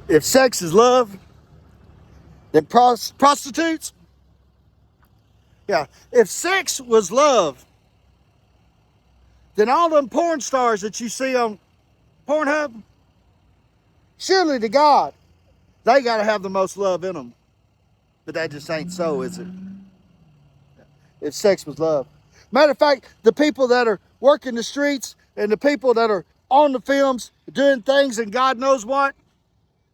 If sex is love, then prostitutes, yeah. If sex was love, then all them porn stars that you see on Pornhub, surely to God, they got to have the most love in them. But that just ain't so, is it? If sex was love. Matter of fact, the people that are working the streets and the people that are on the films doing things and God knows what,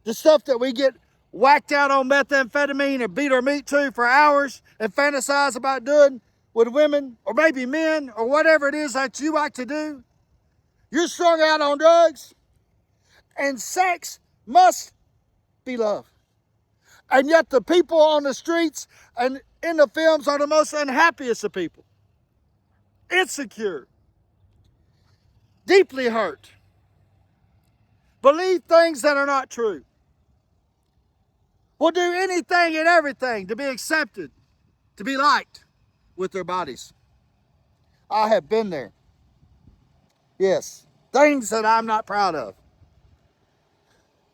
the stuff that we get whacked out on methamphetamine and beat our meat to for hours and fantasize about doing with women or maybe men or whatever it is that you like to do, you're strung out on drugs, and sex must be love. And yet the people on the streets and in the films are the most unhappiest of people. Insecure, deeply hurt, believe things that are not true, will do anything and everything to be accepted, to be liked with their bodies. I have been there. Yes, things that I'm not proud of.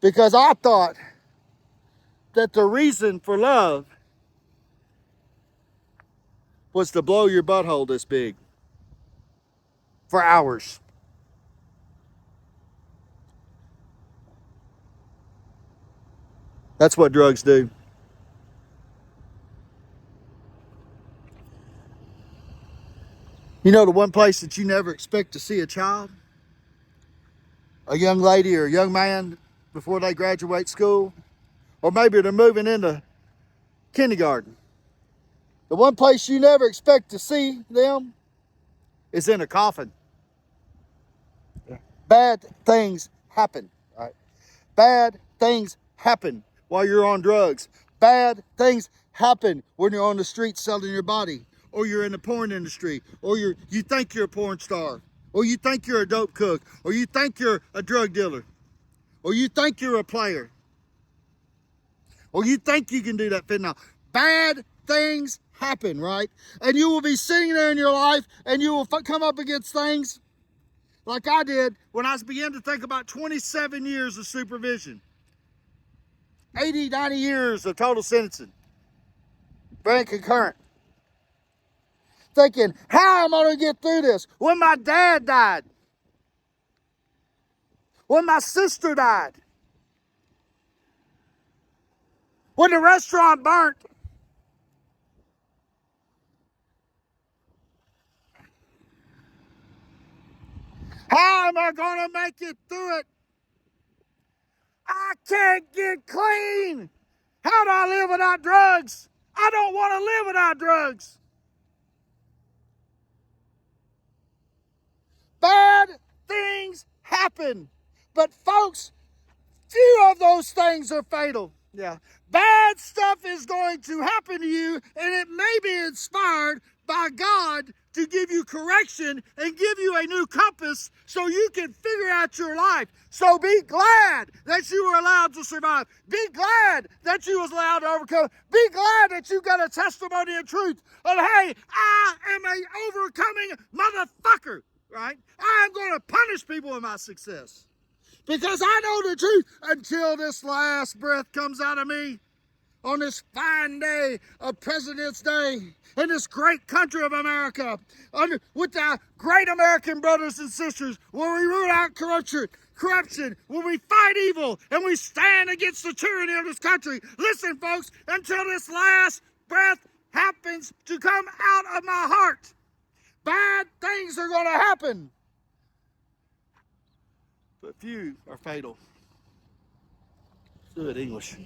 Because I thought that the reason for love was to blow your butthole this big for hours. That's what drugs do. You know, the one place that you never expect to see a child, a young lady or a young man before they graduate school, or maybe they're moving into kindergarten. The one place you never expect to see them is in a coffin. Bad things happen, right? Bad things happen while you're on drugs. Bad things happen when you're on the street selling your body, or you're in the porn industry, or you think you're a porn star, or you think you're a dope cook, or you think you're a drug dealer, or you think you're a player, or you think you can do that fentanyl. Bad things happen, right? And you will be sitting there in your life and you will come up against things like I did when I began to think about 27 years of supervision, 80, 90 years of total sentencing, very concurrent. Thinking, how am I going to get through this? When my dad died, when my sister died, when the restaurant burnt, how am I going to make it through it? I can't get clean. How do I live without drugs? I don't want to live without drugs. Bad things happen. But folks, few of those things are fatal. Yeah. Bad stuff is going to happen to you, and it may be inspired by God to give you correction and give you a new compass so you can figure out your life. So be glad that you were allowed to survive. Be glad that you was allowed to overcome. Be glad that you got a testimony of truth of, hey, I am an overcoming motherfucker, right? I'm going to punish people in my success. Because I know the truth until this last breath comes out of me on this fine day of President's Day in this great country of America, with our great American brothers and sisters, where we root out corruption, when we fight evil and we stand against the tyranny of this country. Listen, folks, until this last breath happens to come out of my heart, bad things are going to happen. But few are fatal. Let's do it English.